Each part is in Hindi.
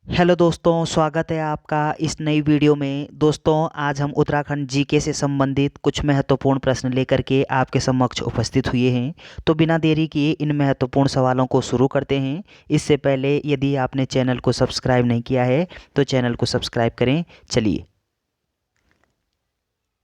हेलो दोस्तों, स्वागत है आपका इस नई वीडियो में। दोस्तों, आज हम उत्तराखंड जीके से संबंधित कुछ महत्वपूर्ण प्रश्न लेकर के आपके समक्ष उपस्थित हुए हैं। तो बिना देरी किए इन महत्वपूर्ण सवालों को शुरू करते हैं। इससे पहले यदि आपने चैनल को सब्सक्राइब नहीं किया है तो चैनल को सब्सक्राइब करें। चलिए,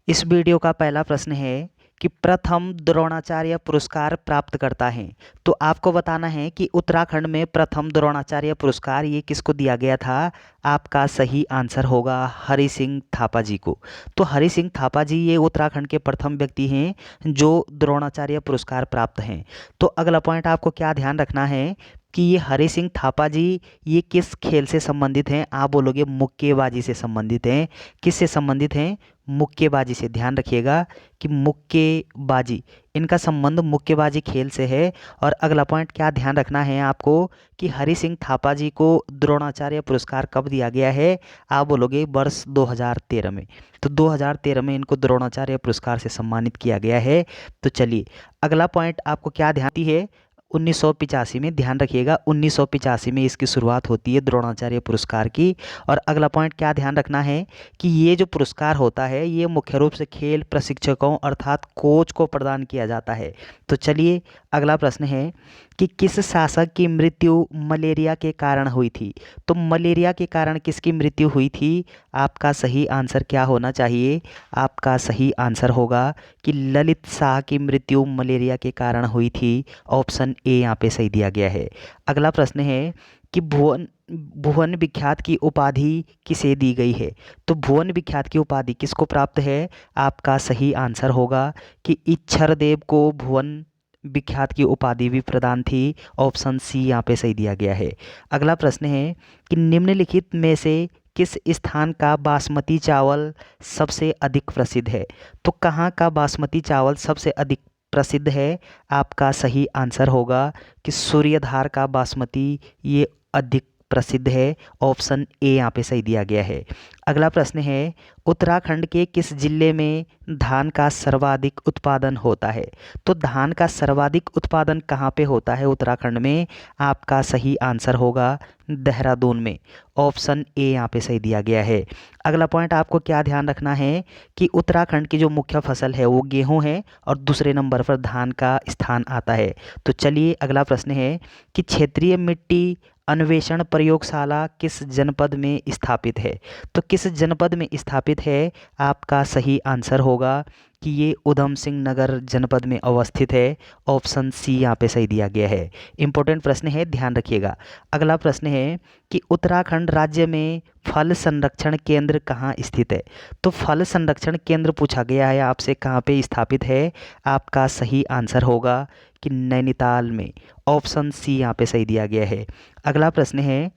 इस वीडियो का पहला प्रश्न है कि प्रथम द्रोणाचार्य पुरस्कार प्राप्त करता है। तो आपको बताना है कि उत्तराखंड में प्रथम द्रोणाचार्य पुरस्कार ये किसको दिया गया था। आपका सही आंसर होगा हरि सिंह थापा जी को। तो हरि सिंह थापा जी ये उत्तराखंड के प्रथम व्यक्ति हैं जो द्रोणाचार्य पुरस्कार प्राप्त हैं। तो अगला पॉइंट आपको क्या ध्यान रखना है कि ये हरि सिंह थापा जी ये किस खेल से संबंधित हैं। आप बोलोगे मुक्केबाजी से संबंधित हैं। किससे संबंधित हैं? मुक्केबाजी से। ध्यान रखिएगा कि मुक्केबाजी, इनका संबंध मुक्केबाजी खेल से है। और अगला पॉइंट क्या ध्यान रखना है आपको कि हरि सिंह थापा जी को द्रोणाचार्य पुरस्कार कब दिया गया है। आप बोलोगे वर्ष 2013 में। तो 2013 में इनको द्रोणाचार्य पुरस्कार से सम्मानित किया गया है। तो चलिए, अगला पॉइंट आपको क्या ध्यान आती है। 1985 में, ध्यान रखिएगा 1985 में इसकी शुरुआत होती है द्रोणाचार्य पुरस्कार की। और अगला पॉइंट क्या ध्यान रखना है कि ये जो पुरस्कार होता है ये मुख्य रूप से खेल प्रशिक्षकों अर्थात कोच को प्रदान किया जाता है। तो चलिए, अगला प्रश्न है कि किस शासक की मृत्यु मलेरिया के कारण हुई थी। तो मलेरिया के कारण किसकी मृत्यु हुई थी। आपका सही आंसर क्या होना चाहिए। आपका सही आंसर होगा कि ललित शाह की मृत्यु मलेरिया के कारण हुई थी। ऑप्शन ए यहाँ पे सही दिया गया है। अगला प्रश्न है कि भुवन भुवन विख्यात की उपाधि किसे दी गई है। तो भुवन विख्यात की उपाधि किसको प्राप्त है। आपका सही आंसर होगा कि इच्छर देव को भुवन विख्यात की उपाधि भी प्रदान थी। ऑप्शन सी यहाँ पे सही दिया गया है। अगला प्रश्न है कि निम्नलिखित में से किस स्थान का बासमती चावल सबसे अधिक प्रसिद्ध है। तो कहाँ का बासमती चावल सबसे अधिक प्रसिद्ध है। आपका सही आंसर होगा कि सूर्यधार का बासमती ये अधिक प्रसिद्ध है। ऑप्शन ए यहाँ पे सही दिया गया है। अगला प्रश्न है उत्तराखंड के किस जिले में धान का सर्वाधिक उत्पादन होता है। तो धान का सर्वाधिक उत्पादन कहाँ पे होता है उत्तराखंड में। आपका सही आंसर होगा देहरादून में। ऑप्शन ए यहाँ पे सही दिया गया है। अगला पॉइंट आपको क्या ध्यान रखना है कि उत्तराखंड की जो मुख्य फसल है वो गेहूं है और दूसरे नंबर पर धान का स्थान आता है। तो चलिए, अगला प्रश्न है कि क्षेत्रीय मिट्टी अन्वेषण प्रयोगशाला किस जनपद में स्थापित है। तो किस जनपद में स्थापित है। आपका सही आंसर होगा कि ये उधम सिंह नगर जनपद में अवस्थित है। ऑप्शन सी यहाँ पे सही दिया गया है। इंपॉर्टेंट प्रश्न है, ध्यान रखिएगा। अगला प्रश्न है कि उत्तराखंड राज्य में फल संरक्षण केंद्र कहाँ स्थित है। तो फल संरक्षण केंद्र पूछा गया है आपसे कहाँ पे स्थापित है। आपका सही आंसर होगा कि नैनीताल में। ऑप्शन सी यहाँ पे सही दिया गया है। अगला प्रश्न है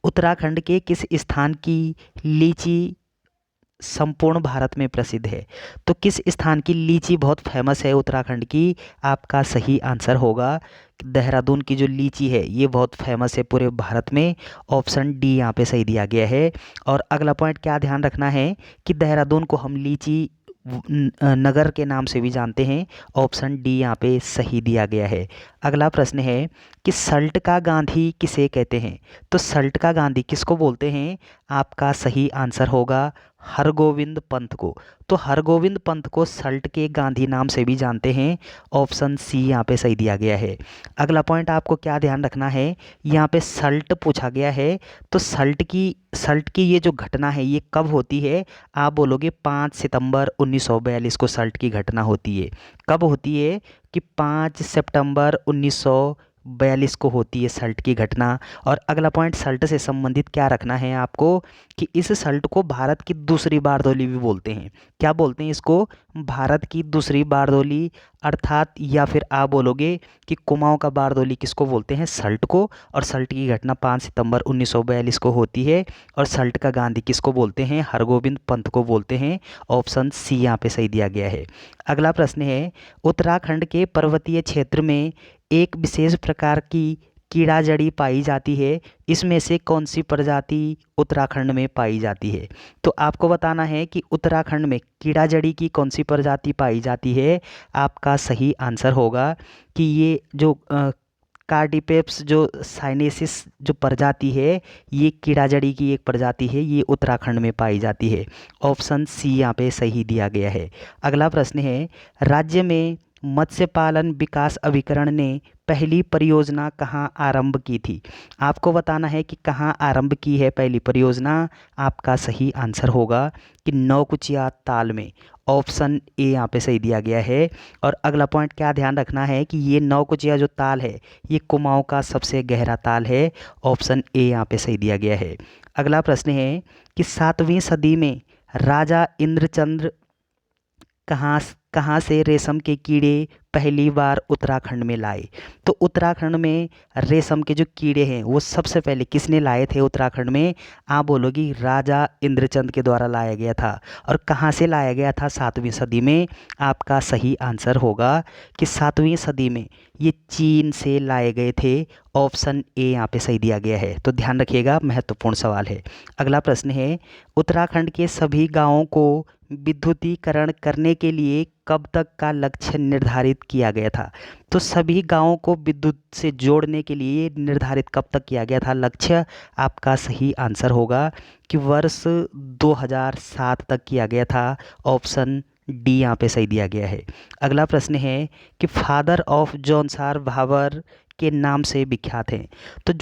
उत्तराखंड के किस स्थान की लीची संपूर्ण भारत में प्रसिद्ध है। तो किस स्थान की लीची बहुत फेमस है उत्तराखंड की। आपका सही आंसर होगा कि देहरादून की जो लीची है ये बहुत फेमस है पूरे भारत में। ऑप्शन डी यहाँ पे सही दिया गया है। और अगला पॉइंट क्या ध्यान रखना है कि देहरादून को हम लीची नगर के नाम से भी जानते हैं। ऑप्शन डी यहाँ पे सही दिया गया है। अगला प्रश्न है कि सल्ट का गांधी किसे कहते हैं। तो सल्ट का गांधी किसको बोलते हैं। आपका सही आंसर होगा हरगोविंद पंत को। तो हरगोविंद पंत को सल्ट के गांधी नाम से भी जानते हैं। ऑप्शन सी यहाँ पे सही दिया गया है। अगला पॉइंट आपको क्या ध्यान रखना है, यहाँ पे सल्ट पूछा गया है। तो सल्ट की ये जो घटना है ये कब होती है। आप बोलोगे 5 सितंबर 1942 को सल्ट की घटना होती है। कब होती है कि 5 सितंबर 1942 को होती है सल्ट की घटना। और अगला पॉइंट सल्ट से संबंधित क्या रखना है आपको कि इस सल्ट को भारत की दूसरी बारदोली भी बोलते हैं। क्या बोलते हैं इसको। भारत की दूसरी बारदोली अर्थात, या फिर आप बोलोगे कि कुमाऊं का बारदोली किसको बोलते हैं, सल्ट को। और सल्ट की घटना 5 सितंबर 1942 को होती है। और सल्ट का गांधी किसको बोलते हैं, हरगोविंद पंत को बोलते हैं। ऑप्शन सी यहाँ पे सही दिया गया है। अगला प्रश्न है उत्तराखंड के पर्वतीय क्षेत्र में एक विशेष प्रकार की कीड़ा जड़ी पाई जाती है। इसमें से कौन सी प्रजाति उत्तराखंड में पाई जाती है। तो आपको बताना है कि उत्तराखंड में कीड़ा जड़ी की कौन सी प्रजाति पाई जाती है। आपका सही आंसर होगा कि ये जो कार्डिपेप्स जो साइनेसिस जो प्रजाति है, ये कीड़ा जड़ी की एक प्रजाति है, ये उत्तराखंड में पाई जाती है। ऑप्शन सी यहाँ पे सही दिया गया है। अगला प्रश्न है, राज्य में मत्स्य पालन विकास अभिकरण ने पहली परियोजना कहाँ आरंभ की थी? आपको बताना है कि कहाँ आरंभ की है पहली परियोजना। आपका सही आंसर होगा कि नौकुचिया ताल में। ऑप्शन ए यहाँ पे सही दिया गया है। और अगला पॉइंट क्या ध्यान रखना है कि ये नौकुचिया जो ताल है, ये कुमाऊं का सबसे गहरा ताल है। ऑप्शन ए यहाँ पे सही दिया गया है। अगला प्रश्न है कि 7वीं सदी में राजा इंद्रचंद्र कहाँ कहाँ से रेशम के कीड़े पहली बार उत्तराखंड में लाए? तो उत्तराखंड में रेशम के जो कीड़े हैं वो सबसे पहले किसने लाए थे उत्तराखंड में? आप बोलोगी राजा इंद्रचंद के द्वारा लाया गया था। और कहाँ से लाया गया था 7वीं सदी में? आपका सही आंसर होगा कि 7वीं सदी में ये चीन से लाए गए थे। ऑप्शन ए यहाँ पे सही दिया गया है। तो ध्यान रखिएगा, महत्वपूर्ण सवाल है। अगला प्रश्न है, उत्तराखंड के सभी गांवों को विद्युतीकरण करने के लिए कब तक का लक्ष्य निर्धारित किया गया था? तो सभी गांवों को विद्युत से जोड़ने के लिए निर्धारित कब तक किया गया था लक्ष्य? आपका सही आंसर होगा कि वर्ष 2007 तक किया गया था। ऑप्शन डी यहाँ पे सही दिया गया है। अगला प्रश्न है कि फादर ऑफ जौनसार भावर के नाम से विख्यात हैं। तो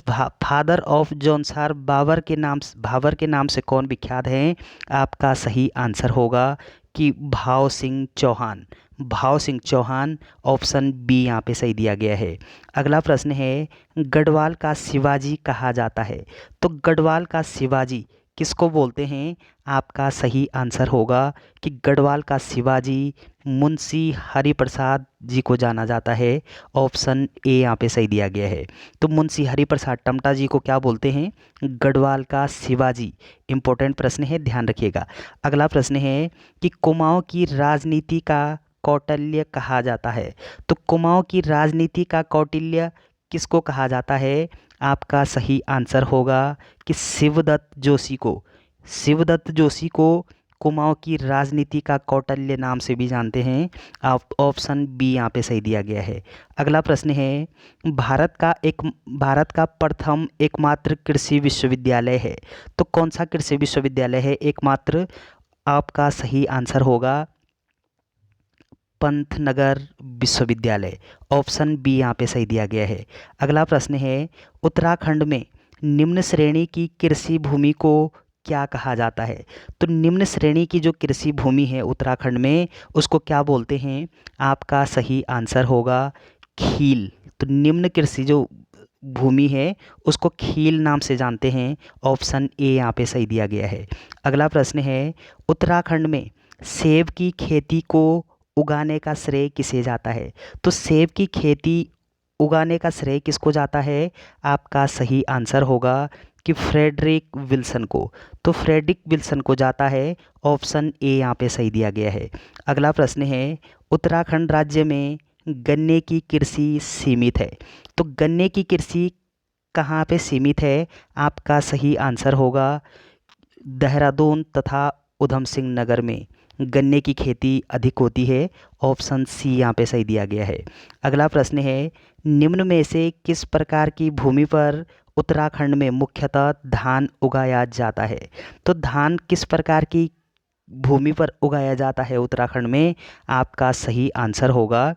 फादर ऑफ जौनसार भावर के नाम से कौन विख्यात हैं? आपका सही आंसर होगा कि भाव सिंह चौहान। भाव सिंह चौहान। ऑप्शन बी यहाँ पे सही दिया गया है। अगला प्रश्न है, गढ़वाल का शिवाजी कहा जाता है। तो गढ़वाल का शिवाजी किसको बोलते हैं? आपका सही आंसर होगा कि गढ़वाल का शिवाजी मुंशी हरिप्रसाद जी को जाना जाता है। ऑप्शन ए यहाँ पे सही दिया गया है। तो मुंशी हरिप्रसाद टमटा जी को क्या बोलते हैं? गढ़वाल का शिवाजी। इंपॉर्टेंट प्रश्न है, ध्यान रखिएगा। अगला प्रश्न है कि कुमाऊं की राजनीति का कौटिल्य कहा जाता है। तो कुमाऊं की राजनीति का कौटिल्य किसको कहा जाता है? आपका सही आंसर होगा कि शिवदत्त जोशी को। शिवदत्त जोशी को कुमाऊं की राजनीति का कौटिल्य नाम से भी जानते हैं। आप ऑप्शन बी यहाँ पे सही दिया गया है। अगला प्रश्न है, भारत का प्रथम एकमात्र कृषि विश्वविद्यालय है। तो कौन सा कृषि विश्वविद्यालय है एकमात्र? आपका सही आंसर होगा पंतनगर विश्वविद्यालय। ऑप्शन बी यहाँ पे सही दिया गया है। अगला प्रश्न है, उत्तराखंड में निम्न श्रेणी की कृषि भूमि को क्या कहा जाता है? तो निम्न श्रेणी की जो कृषि भूमि है उत्तराखंड में, उसको क्या बोलते हैं? आपका सही आंसर होगा खील। तो निम्न कृषि जो भूमि है उसको खील नाम से जानते हैं। ऑप्शन ए यहाँ पे सही दिया गया है। अगला प्रश्न है, उत्तराखंड में सेब की खेती को उगाने का श्रेय किसे जाता है? तो सेब की खेती उगाने का श्रेय किसको जाता है? आपका सही आंसर होगा कि फ्रेडरिक विल्सन को। तो फ्रेडरिक विल्सन को जाता है। ऑप्शन ए यहाँ पे सही दिया गया है। अगला प्रश्न है, उत्तराखंड राज्य में गन्ने की कृषि सीमित है। तो गन्ने की कृषि कहाँ पे सीमित है? आपका सही आंसर होगा देहरादून तथा उधम सिंह नगर में गन्ने की खेती अधिक होती है। ऑप्शन सी यहाँ पे सही दिया गया है। अगला प्रश्न है, निम्न में से किस प्रकार की भूमि पर उत्तराखंड में मुख्यतः धान उगाया जाता है? तो धान किस प्रकार की भूमि पर उगाया जाता है उत्तराखंड में? आपका सही आंसर होगा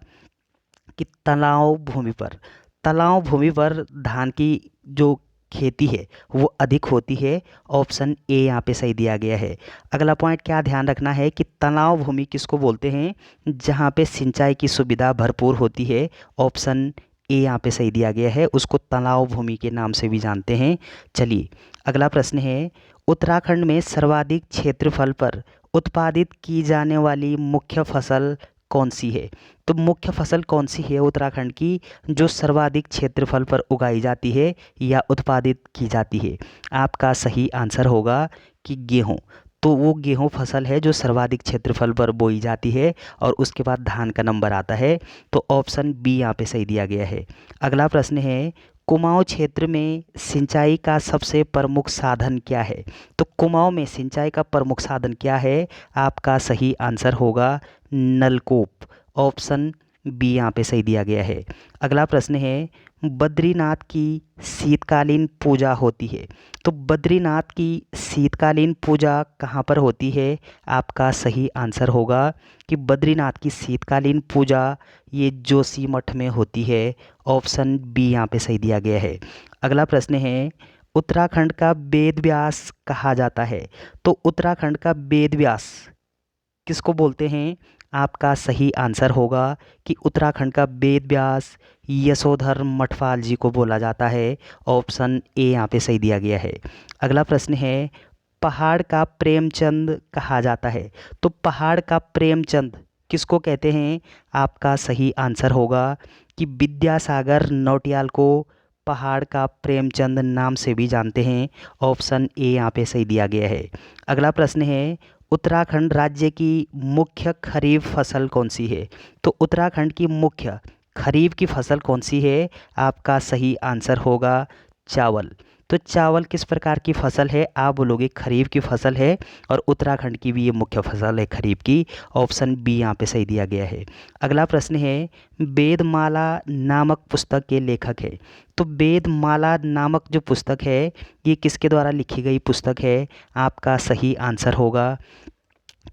कि तलाव भूमि पर। तलाव भूमि पर धान की जो खेती है वो अधिक होती है। ऑप्शन ए यहाँ पे सही दिया गया है। अगला पॉइंट क्या ध्यान रखना है कि तलाव भूमि किसको बोलते हैं? जहाँ पे सिंचाई की सुविधा भरपूर होती है। ऑप्शन ए यहाँ पे सही दिया गया है, उसको तलाव भूमि के नाम से भी जानते हैं। चलिए अगला प्रश्न है, उत्तराखंड में सर्वाधिक क्षेत्रफल पर उत्पादित की जाने वाली मुख्य फसल कौन सी है? तो मुख्य फसल कौन सी है उत्तराखंड की जो सर्वाधिक क्षेत्रफल पर उगाई जाती है या उत्पादित की जाती है? आपका सही आंसर होगा कि गेहूँ। तो वो गेहूँ फसल है जो सर्वाधिक क्षेत्रफल पर बोई जाती है और उसके बाद धान का नंबर आता है। तो ऑप्शन बी यहाँ पे सही दिया गया है। अगला प्रश्न है, कुमाऊं क्षेत्र में सिंचाई का सबसे प्रमुख साधन क्या है? तो कुमाऊं में सिंचाई का प्रमुख साधन क्या है? आपका सही आंसर होगा नलकूप। ऑप्शन बी यहाँ पे सही दिया गया है। अगला प्रश्न है, बद्रीनाथ की शीतकालीन पूजा होती है। तो बद्रीनाथ की शीतकालीन पूजा कहाँ पर होती है? आपका सही आंसर होगा कि बद्रीनाथ की शीतकालीन पूजा ये जोशीमठ में होती है। ऑप्शन बी यहाँ पे सही दिया गया है। अगला प्रश्न है, उत्तराखंड का वेद व्यास कहा जाता है। तो उत्तराखंड का वेद व्यास किसको बोलते हैं? आपका सही आंसर होगा कि उत्तराखंड का वेद व्यास यशोधर मठपाल जी को बोला जाता है। ऑप्शन ए यहाँ पे सही दिया गया है। अगला प्रश्न है, पहाड़ का प्रेमचंद कहा जाता है। तो पहाड़ का प्रेमचंद किसको कहते हैं? आपका सही आंसर होगा कि विद्यासागर नौटियाल को पहाड़ का प्रेमचंद नाम से भी जानते हैं। ऑप्शन ए यहाँ पे सही दिया गया है। अगला प्रश्न है, उत्तराखंड राज्य की मुख्य खरीफ फसल कौन सी है? तो उत्तराखंड की मुख्य खरीफ की फसल कौन सी है? आपका सही आंसर होगा चावल। तो चावल किस प्रकार की फसल है? आप बोलोगे खरीफ की फसल है, और उत्तराखंड की भी ये मुख्य फसल है खरीफ की। ऑप्शन बी यहाँ पे सही दिया गया है। अगला प्रश्न है, वेदमाला नामक पुस्तक के लेखक है। तो वेदमाला नामक जो पुस्तक है ये किसके द्वारा लिखी गई पुस्तक है? आपका सही आंसर होगा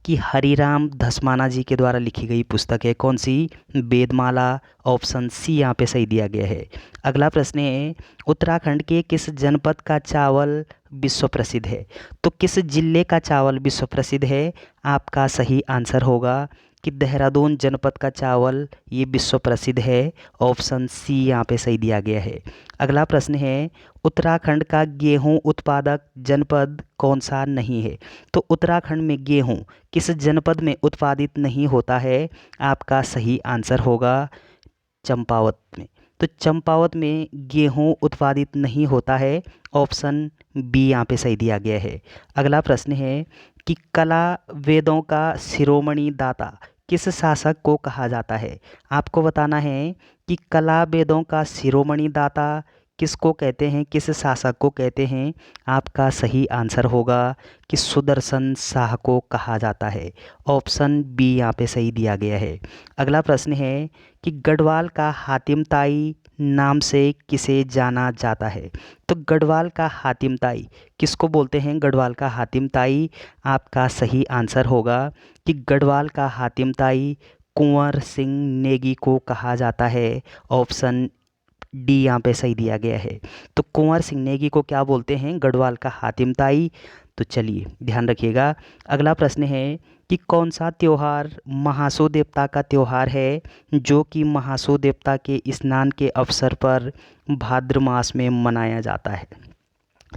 कि हरिराम धस्माना जी के द्वारा लिखी गई पुस्तक है। कौन सी? वेदमाला। ऑप्शन सी यहाँ पे सही दिया गया है। अगला प्रश्न है, उत्तराखंड के किस जनपद का चावल विश्व प्रसिद्ध है? तो किस जिले का चावल विश्व प्रसिद्ध है? आपका सही आंसर होगा कि देहरादून जनपद का चावल ये विश्व प्रसिद्ध है। ऑप्शन सी यहाँ पे सही दिया गया है। अगला प्रश्न है, उत्तराखंड का गेहूं उत्पादक जनपद कौन सा नहीं है? तो उत्तराखंड में गेहूं किस जनपद में उत्पादित नहीं होता है? आपका सही आंसर होगा चंपावत में। तो चंपावत में गेहूं उत्पादित नहीं होता है। ऑप्शन बी यहाँ पे सही दिया गया है। अगला प्रश्न है कि कला वेदों का शिरोमणि दाता किस शासक को कहा जाता है? आपको बताना है कि कला वेदों का शिरोमणि दाता किसको कहते हैं, किस शासक को कहते हैं? आपका सही आंसर होगा कि सुदर्शन शाह को कहा जाता है। ऑप्शन बी यहाँ पे सही दिया गया है। अगला प्रश्न है कि गढ़वाल का हातिम ताई नाम से किसे जाना जाता है? तो गढ़वाल का हातिम ताई किसको बोलते हैं? गढ़वाल का हातिम ताई आपका सही आंसर होगा कि गढ़वाल का हातिम ताई कुंवर सिंह नेगी को कहा जाता है। ऑप्शन डी यहाँ पे सही दिया गया है। तो कुंवर सिंह नेगी को क्या बोलते हैं? गढ़वाल का हातिम ताई। तो चलिए ध्यान रखिएगा। अगला प्रश्न है कि कौन सा त्यौहार महासू देवता का त्यौहार है जो कि महासू देवता के स्नान के अवसर पर भाद्र मास में मनाया जाता है?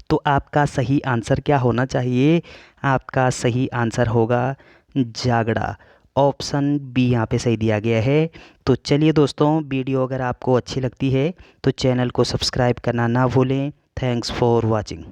तो आपका सही आंसर क्या होना चाहिए? आपका सही आंसर होगा जागड़ा। ऑप्शन बी यहाँ पे सही दिया गया है। तो चलिए दोस्तों, वीडियो अगर आपको अच्छी लगती है तो चैनल को सब्सक्राइब करना ना भूलें। Thanks for watching.